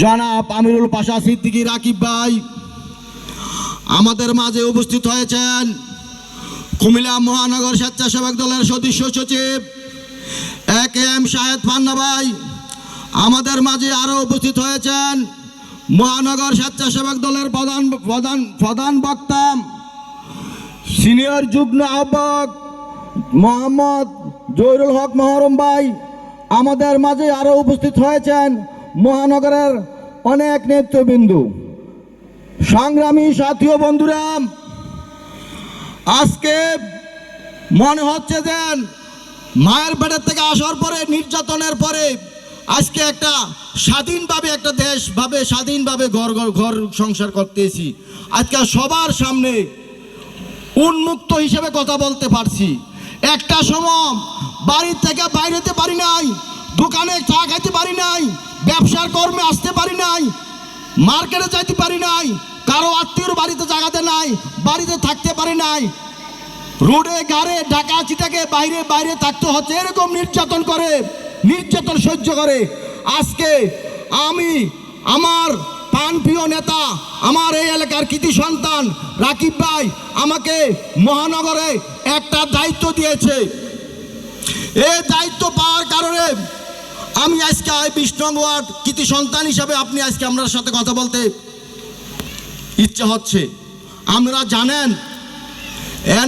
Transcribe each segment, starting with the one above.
জনাব আমিরুল পাশা সিদ্দিকী রাকিব ভাই আমাদের মাঝে উপস্থিত হয়েছেন। কুমিল্লা মহানগর স্বেচ্ছাসেবক দলের সদস্য সচিব একেএম শাহেদ পান্না ভাই আমাদের মাঝে আরও উপস্থিত হয়েছেন। মহানগর স্বেচ্ছাসেবক দলের প্রধান বক্তা সিনিয়র যুগ্ম আহ্বায়ক মোহাম্মদ জহিরুল হক মহরম ভাই আমাদের মাঝে আরও উপস্থিত হয়েছেন। মহানগরের অনেক নেতৃবৃন্দ, সংগ্রামী সাথী ও বন্ধুরা, আজকে মনে হচ্ছে যে মায়ের পেটের থেকে আসার পরে, নির্যাতনের পরে আজকে একটা স্বাধীনভাবে একটা দেশ ভাবে স্বাধীনভাবে ঘর সংসার করতেছি। আজকে সবার সামনে উন্মুক্ত হিসেবে কথা বলতে পারছি। একটা সময় বাড়ির থেকে বাইরে যেতে পারি নাই, দোকানে চা খাইতে পারি নাই, ব্যবসার কর্মে আসতে পারি নাই, মার্কেটে যাইতে পারি নাই, কারো আত্মীয়র বাড়িতে জায়গাতে নাই, বাড়িতে থাকতে পারি নাই, রোডে গাড়ে ঢাকা চিটাকে বাইরে বাইরে থাকতে হচ্ছে। এরকম নির্যাতন সহ্য করে আজকে আমি আমার প্রাণপ্রিয় নেতা, আমার এই এলাকার কৃতি সন্তান রাকিব ভাই আমাকে মহানগরে একটা দায়িত্ব দিয়েছে। এই দায়িত্ব পাওয়ার কারণে আমি আজকে ২০ নং ওয়ার্ড কৃতি সন্তান হিসাবে আজকে আপনার সাথে কথা বলতে ইচ্ছা হচ্ছে। আপনারা জানেন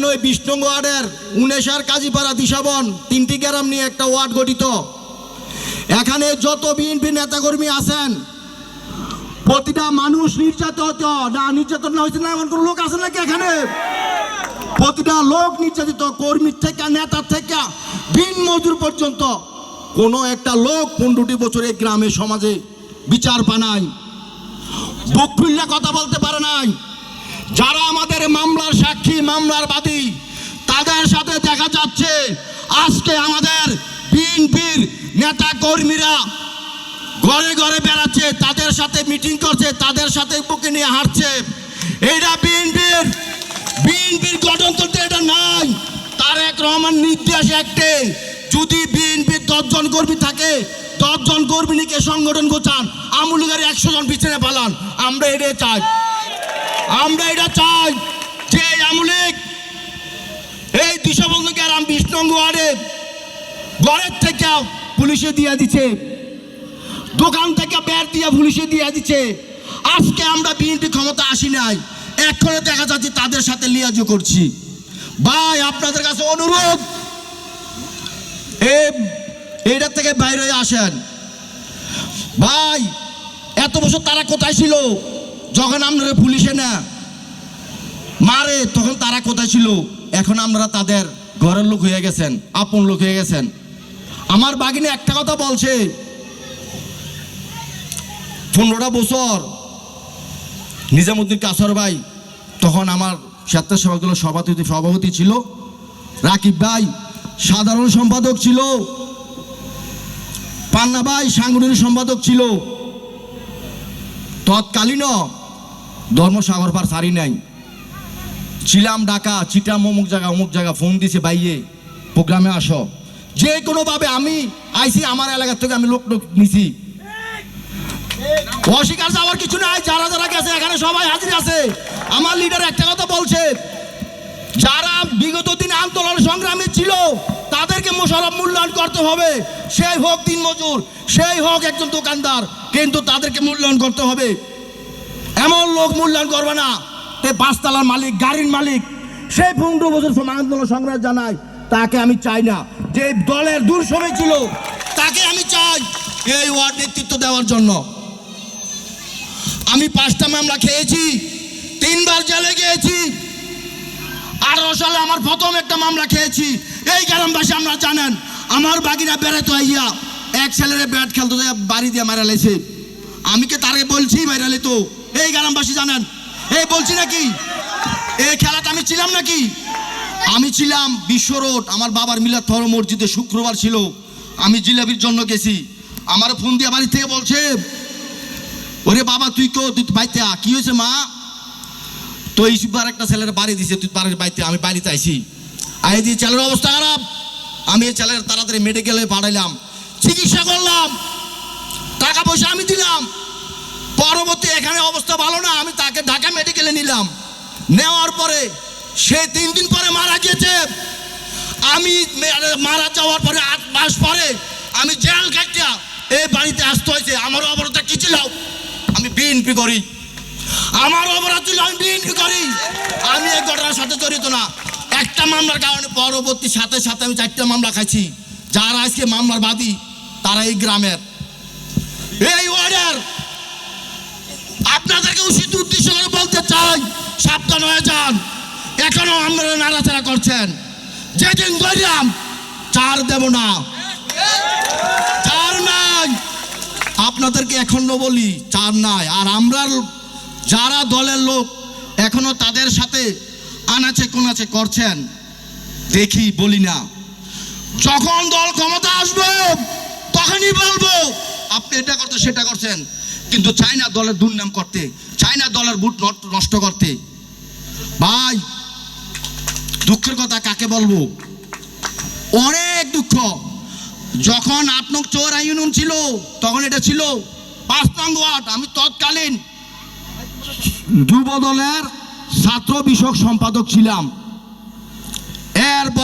ওই ২০ নং ওয়ার্ডের ১৯ কাজীপাড়া দিশাবন ৩টি গ্রাম নিয়ে একটা ওয়ার্ড গঠিত। এখানে যত বিএনপি নেতাকর্মী আছেন প্রতিটা মানুষ নির্যাতন না হয়েছে না এমন কোন লোক আছে নাকি এখানে? প্রতিটা লোক নির্যাতিত, কর্মীর থেকে নেতা থেকে দিন মজুর পর্যন্ত কোনো একটা লোক ১৫টি বছর এই গ্রামে সমাজে বিচার পানাই, বুক খুললে কথা বলতে পারে নাই। যারা আমাদের মামলার সাক্ষী, মামলার বাদী, তাদের সাথে দেখা যাচ্ছে আজকে আমাদের বিএনপির নেতা কর্মীরা ঘরে ঘরে বেড়াচ্ছে, তাদের সাথে মিটিং করছে, তাদের সাথে বুকে নিয়ে হাঁটছে। এইটা বিএনপির গঠনতন্ত্রে এটা নাই। তারেক রহমান নির্দেশ একটাই, যদি বিএনপির ১০ জন কর্মী থাকে ১০ জন কর্মী নিয়ে সংগঠন গোছান, আওয়ামী লীগের ১০০ জন পিছনে পালান। আমরা এটা চাই যে আওয়ামী লীগ এই দিশাবন্ধু গ্রাম ২০ নং ওয়ার্ডে ঘরের থেকে পুলিশে দিয়ে দিচ্ছে, দোকান থেকে বের দিয়ে পুলিশে দিয়ে দিচ্ছে। আজকে আমরা বিএনপি ক্ষমতা আসি নাই, এক্ষণে দেখা যাচ্ছে তাদের সাথে লিয়াজো করছি। ভাই আপনাদের কাছে অনুরোধ, এইটার থেকে বাইরে আসেন। ভাই এত বছর তারা কোথায় ছিল? যখন আপনারা পুলিশে না মারে তখন তারা কোথায় ছিল? এখন আমরা তাদের ঘরের লোক হয়ে গেছেন, আপন লোক হয়ে গেছেন। আমার বাগিনে একটা কথা বলছে, ১৫টা বছর নিজামুদ্দিন কাসর ভাই তখন আমার স্বেচ্ছাসেবক দলের সভাপতি ছিল, রাকিব ভাই সাধারণ সম্পাদক ছিল, পান্না ভাই সাংগঠনিক সম্পাদক ছিল। তৎকালীন ধর্মসাগর পার সারি নাই, ছিলাম ঢাকা, চিটাম অমুক জায়গা ফোন দিছে ভাইয়ে প্রোগ্রামে আসো। যে কোনোভাবে আমি আইসি, আমার এলাকা থেকে আমি লোক নিছি, অস্বীকার যাওয়ার কিছু নাই। যারা যারা গেছে এখানে সবাই হাজির আছে। আমার লিডার একটা কথা বলছে, যারা বিগত দিন আন্দোলন সংগ্রামী ছিল তাদেরকে মোশাররফ মূল্যায়ন করতে হবে, সেই হোক দিনমজুর, সেই হোক একজন দোকানদার, কিন্তু তাদেরকে মূল্যায়ন করতে হবে। এমন লোক মূল্যায়ন করবে না পাঁচতলার মালিক, গাড়ির মালিক, সেই ১৫ বছর সময় আন্দোলন সংগ্রাম জানায়, তাকে আমি চাই না। যে দলের দূর সময় ছিল তাকে আমি চাই এই ওয়ার্ড নেতৃত্ব দেওয়ার জন্য। আমি 5টা মামলা খেয়েছি, 3বার জেলে গিয়েছি। 18 সালে আমার প্রথম একটা মামলা খেয়েছি। এই গ্রামবাসী আমরা জানেন, আমার বাগিনা বেড়াতে আইয়া এক ছেলেরে ব্যাট খেলতে বাড়ি দিয়ে মারা লেছে। আমি কে তারে বলছি মাইরালে? তো এই গ্রামবাসী জানেন, এই বলছি নাকি এই খেলাটা আমি ছিলাম নাকি? আমি ছিলাম বিশ্ব রোড, আমার বাবার মিলাদ ধর্ম মসজিদে শুক্রবার ছিল, আমি জিলাপির জন্য গেছি। আমার ফোন দিয়ে বাড়ি থেকে বলছে, ওরে বাবা তুই বাইতে কি হয়েছে মা? তো এইবার একটা ছেলের বাড়ি দিছে, তুই বাড়িতে, আমি বাড়িতে আইছি। আই দিয়ে ছেলের অবস্থা খারাপ, আমি এই ছেলের তাড়াতাড়ি মেডিকেলে পাঠাইলাম, চিকিৎসা করলাম, টাকা পয়সা আমি দিলাম। পরবর্তী এখানে অবস্থা ভালো না, আমি তাকে ঢাকা মেডিকেলে নিলাম। নেওয়ার পরে সে 3 দিন পরে মারা গিয়েছে। আমি মারা যাওয়ার পরে 8 মাস পরে আমি জেল কাটিয়া এই বাড়িতে আসতে হয়েছে। আমার অবরোধটা কি ছিল? আমি বিএনপি করি। আমার অপরাধ ছিল আমি বিএনপি করি। আমি এই ঘটনার সাথে জড়িত না। একটা মামলার কারণে পরবর্তী সাথে সাথে আমি 4টা মামলা খাইছি। যারা আজকে মামলার বাদী তারা এই গ্রামের, এই ওয়ার্ডের। আপনাদেরকে উচিত উদ্দেশ্য করে বলতে চাই, সাবধান হয়ে যান। এখনো আপনারা নাড়াচাড়া করছেন। যেদিন ধরলাম 4 দেব না, 4 নাই। আপনাদেরকে এখনো বলি 4 নাই। আর আমরা যারা দলের লোক এখনো তাদের সাথে আনাচে কোনাচে করছেন, দেখি বলি না। যখন দল ক্ষমতা আসবে তখনই বলবো আপনি এটা করতে সেটা করছেন, কিন্তু চাই না দলের দুর্নাম করতে, চাই না দলের ভোট নষ্ট করতে। ভাই, দুঃখের কথা কাকে বলবো, অনেক দুঃখ। যখন 8 নং চৌরা ইউনিয়ন ছিল তখন এটা ছিল 5 নং ওয়ার্ড। আমি তৎকালীন যুব দলের ছাত্র বিষয়ক সম্পাদক ছিলাম।